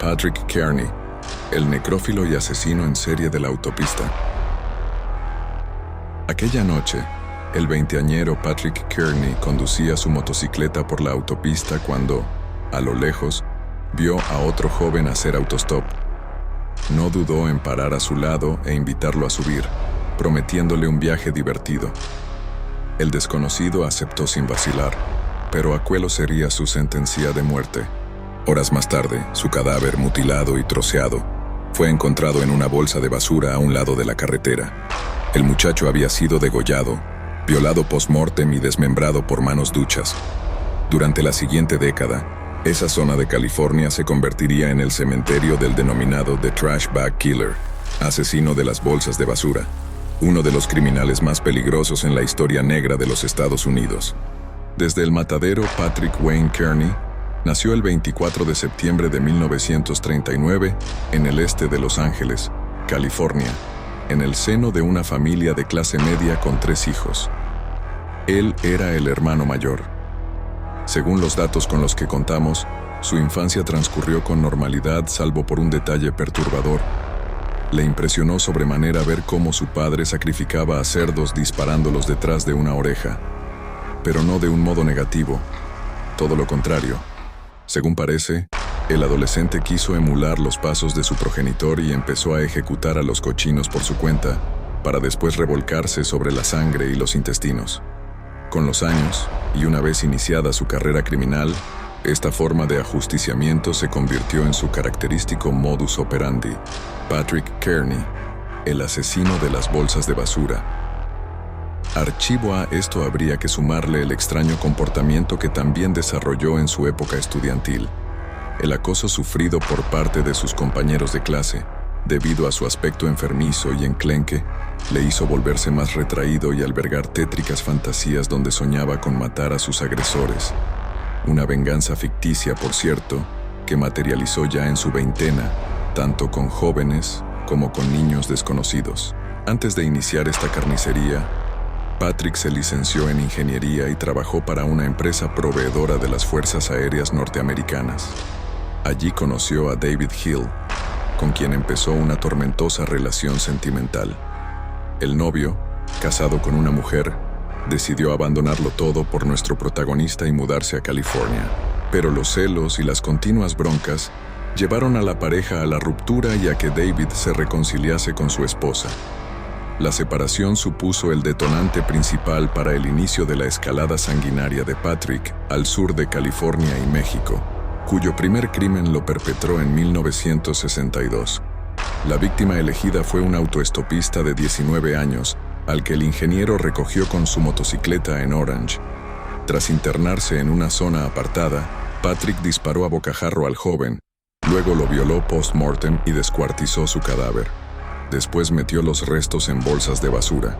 Patrick Kearney, el necrófilo y asesino en serie de la autopista. Aquella noche, el veinteañero Patrick Kearney conducía su motocicleta por la autopista cuando, a lo lejos, vio a otro joven hacer autostop. No dudó en parar a su lado e invitarlo a subir, prometiéndole un viaje divertido. El desconocido aceptó sin vacilar, pero Aquelo sería su sentencia de muerte. Horas más tarde, su cadáver, mutilado y troceado, fue encontrado en una bolsa de basura a un lado de la carretera. El muchacho había sido degollado, violado post-mortem y desmembrado por manos duchas. Durante la siguiente década, esa zona de California se convertiría en el cementerio del denominado The Trash Bag Killer, asesino de las bolsas de basura, uno de los criminales más peligrosos en la historia negra de los Estados Unidos. Desde el matadero Patrick Wayne Kearney nació el 24 de septiembre de 1939 en el este de Los Ángeles, California, en el seno de una familia de clase media con 3 hijos. Él era el hermano mayor. Según los datos con los que contamos, su infancia transcurrió con normalidad salvo por un detalle perturbador. Le impresionó sobremanera ver cómo su padre sacrificaba a cerdos disparándolos detrás de una oreja. Pero no de un modo negativo, todo lo contrario. Según parece, el adolescente quiso emular los pasos de su progenitor y empezó a ejecutar a los cochinos por su cuenta, para después revolcarse sobre la sangre y los intestinos. Con los años, y una vez iniciada su carrera criminal, esta forma de ajusticiamiento se convirtió en su característico modus operandi. Patrick Kearney, el asesino de las bolsas de basura. Archivo a esto habría que sumarle el extraño comportamiento que también desarrolló en su época estudiantil. El acoso sufrido por parte de sus compañeros de clase, debido a su aspecto enfermizo y enclenque, le hizo volverse más retraído y albergar tétricas fantasías donde soñaba con matar a sus agresores. Una venganza ficticia, por cierto, que materializó ya en su veintena, tanto con jóvenes como con niños desconocidos. Antes de iniciar esta carnicería, Patrick se licenció en ingeniería y trabajó para una empresa proveedora de las Fuerzas Aéreas norteamericanas. Allí conoció a David Hill, con quien empezó una tormentosa relación sentimental. El novio, casado con una mujer, decidió abandonarlo todo por nuestro protagonista y mudarse a California. Pero los celos y las continuas broncas llevaron a la pareja a la ruptura y a que David se reconciliase con su esposa. La separación supuso el detonante principal para el inicio de la escalada sanguinaria de Patrick al sur de California y México, cuyo primer crimen lo perpetró en 1962. La víctima elegida fue un autoestopista de 19 años, al que el ingeniero recogió con su motocicleta en Orange. Tras internarse en una zona apartada, Patrick disparó a bocajarro al joven, luego lo violó post-mortem y descuartizó su cadáver. Después metió los restos en bolsas de basura.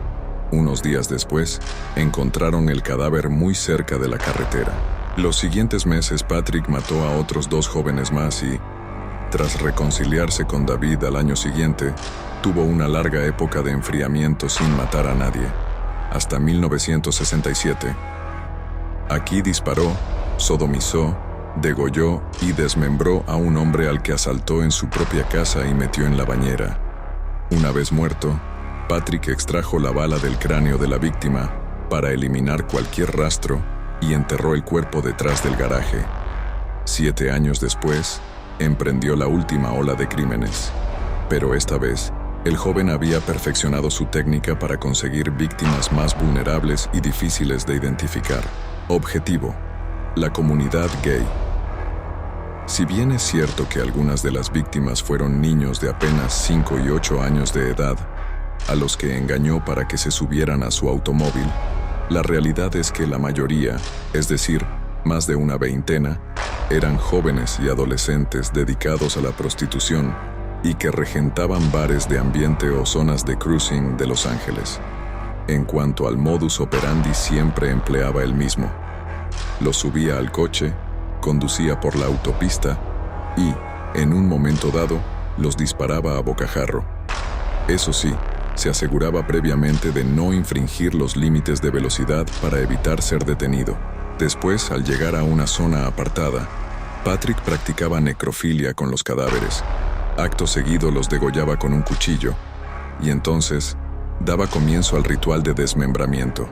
Unos días después, encontraron el cadáver muy cerca de la carretera. Los siguientes meses, Patrick mató a otros 2 jóvenes más y, tras reconciliarse con David al año siguiente, tuvo una larga época de enfriamiento sin matar a nadie, hasta 1967. Aquí disparó, sodomizó, degolló y desmembró a un hombre al que asaltó en su propia casa y metió en la bañera. Una vez muerto, Patrick extrajo la bala del cráneo de la víctima para eliminar cualquier rastro y enterró el cuerpo detrás del garaje. 7 años después, emprendió la última ola de crímenes. Pero esta vez, el joven había perfeccionado su técnica para conseguir víctimas más vulnerables y difíciles de identificar. Objetivo: la comunidad gay. Si bien es cierto que algunas de las víctimas fueron niños de apenas 5 y 8 años de edad, a los que engañó para que se subieran a su automóvil, la realidad es que la mayoría, es decir, más de una veintena, eran jóvenes y adolescentes dedicados a la prostitución y que regentaban bares de ambiente o zonas de cruising de Los Ángeles. En cuanto al modus operandi, siempre empleaba el mismo. Los subía al coche, conducía por la autopista y, en un momento dado, los disparaba a bocajarro. Eso sí, se aseguraba previamente de no infringir los límites de velocidad para evitar ser detenido. Después, al llegar a una zona apartada, Patrick practicaba necrofilia con los cadáveres. Acto seguido los degollaba con un cuchillo y entonces daba comienzo al ritual de desmembramiento.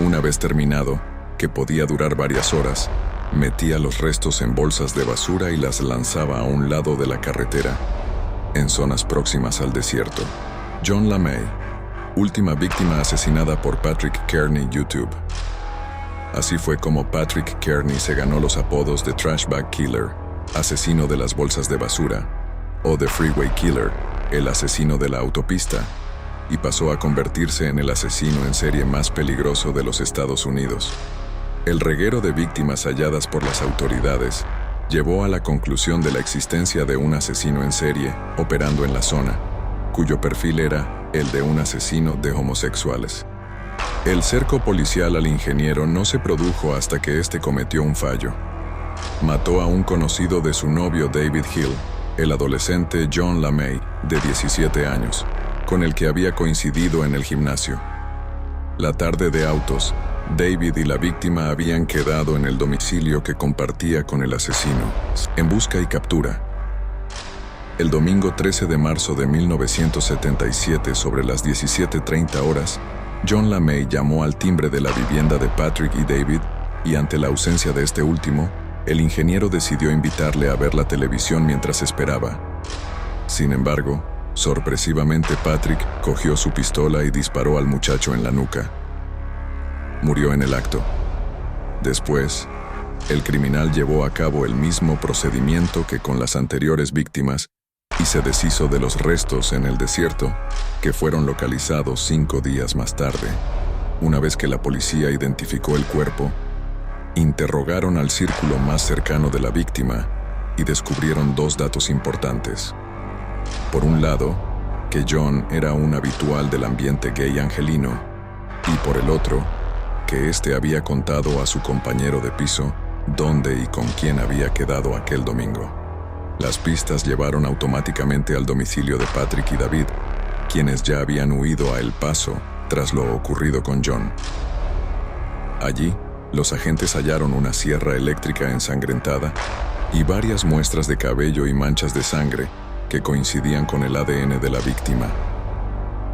Una vez terminado, que podía durar varias horas, metía los restos en bolsas de basura y las lanzaba a un lado de la carretera, en zonas próximas al desierto. John LaMay, última víctima asesinada por Patrick Kearney, YouTube. Así fue como Patrick Kearney se ganó los apodos de Trash Bag Killer, asesino de las bolsas de basura, o The Freeway Killer, el asesino de la autopista, y pasó a convertirse en el asesino en serie más peligroso de los Estados Unidos. El reguero de víctimas halladas por las autoridades llevó a la conclusión de la existencia de un asesino en serie operando en la zona, cuyo perfil era el de un asesino de homosexuales. El cerco policial al ingeniero no se produjo hasta que éste cometió un fallo. Mató a un conocido de su novio David Hill, el adolescente John LaMay, de 17 años, con el que había coincidido en el gimnasio. La tarde de autos, David y la víctima habían quedado en el domicilio que compartía con el asesino, en busca y captura. El domingo 13 de marzo de 1977, sobre las 17:30 horas, John LaMay llamó al timbre de la vivienda de Patrick y David, y ante la ausencia de este último, el ingeniero decidió invitarle a ver la televisión mientras esperaba. Sin embargo, sorpresivamente Patrick cogió su pistola y disparó al muchacho en la nuca. Murió en el acto. Después, el criminal llevó a cabo el mismo procedimiento que con las anteriores víctimas y se deshizo de los restos en el desierto, que fueron localizados 5 días más tarde. Una vez que la policía identificó el cuerpo, interrogaron al círculo más cercano de la víctima y descubrieron 2 datos importantes. Por un lado, que John era un habitual del ambiente gay angelino, y por el otro, que éste había contado a su compañero de piso dónde y con quién había quedado aquel domingo. Las pistas llevaron automáticamente al domicilio de Patrick y David, quienes ya habían huido a El Paso tras lo ocurrido con John. Allí, los agentes hallaron una sierra eléctrica ensangrentada y varias muestras de cabello y manchas de sangre que coincidían con el ADN de la víctima.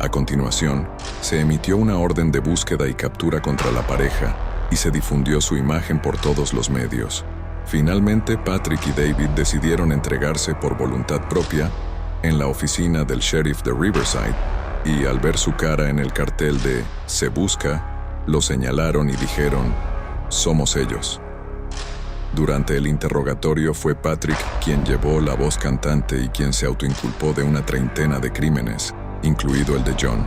A continuación, se emitió una orden de búsqueda y captura contra la pareja y se difundió su imagen por todos los medios. Finalmente, Patrick y David decidieron entregarse por voluntad propia en la oficina del sheriff de Riverside y al ver su cara en el cartel de "Se busca", lo señalaron y dijeron: "Somos ellos". Durante el interrogatorio fue Patrick quien llevó la voz cantante y quien se autoinculpó de una treintena de crímenes, incluido el de John.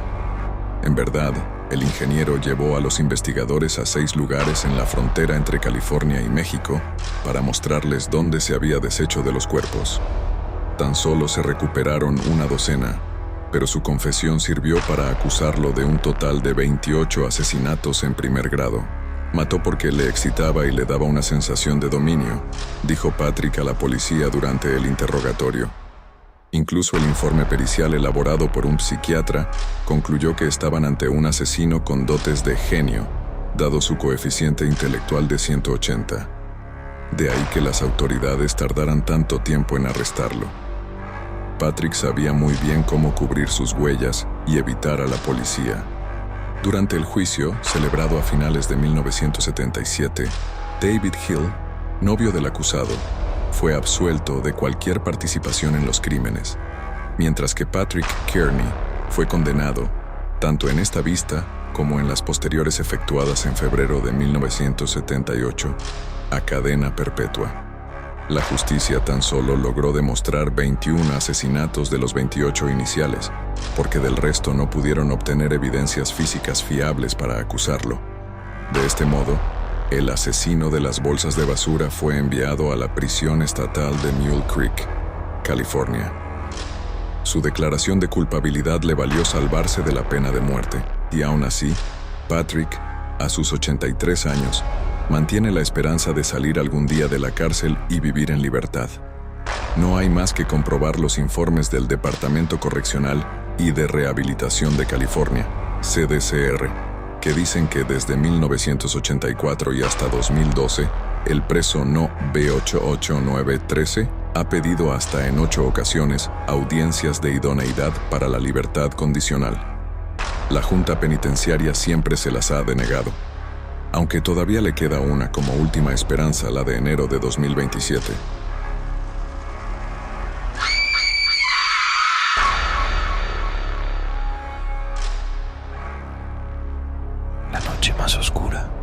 En verdad, el ingeniero llevó a los investigadores a 6 lugares en la frontera entre California y México para mostrarles dónde se había deshecho de los cuerpos. Tan solo se recuperaron una docena, pero su confesión sirvió para acusarlo de un total de 28 asesinatos en primer grado. Mató porque le excitaba y le daba una sensación de dominio, dijo Patrick a la policía durante el interrogatorio. Incluso el informe pericial elaborado por un psiquiatra concluyó que estaban ante un asesino con dotes de genio, dado su coeficiente intelectual de 180. De ahí que las autoridades tardaran tanto tiempo en arrestarlo. Patrick sabía muy bien cómo cubrir sus huellas y evitar a la policía. Durante el juicio, celebrado a finales de 1977, David Hill, novio del acusado, fue absuelto de cualquier participación en los crímenes, mientras que Patrick Kearney fue condenado, tanto en esta vista como en las posteriores efectuadas en febrero de 1978, a cadena perpetua. La justicia tan solo logró demostrar 21 asesinatos de los 28 iniciales, porque del resto no pudieron obtener evidencias físicas fiables para acusarlo. De este modo, el asesino de las bolsas de basura fue enviado a la prisión estatal de Mule Creek, California. Su declaración de culpabilidad le valió salvarse de la pena de muerte, y aún así, Patrick, a sus 83 años, mantiene la esperanza de salir algún día de la cárcel y vivir en libertad. No hay más que comprobar los informes del Departamento Correccional y de Rehabilitación de California, CDCR, que dicen que desde 1984 y hasta 2012, El preso no B88913 ha pedido hasta en 8 ocasiones audiencias de idoneidad para la libertad condicional. La Junta Penitenciaria siempre se las ha denegado, aunque todavía le queda una como última esperanza, la de enero de 2027. La noche más oscura.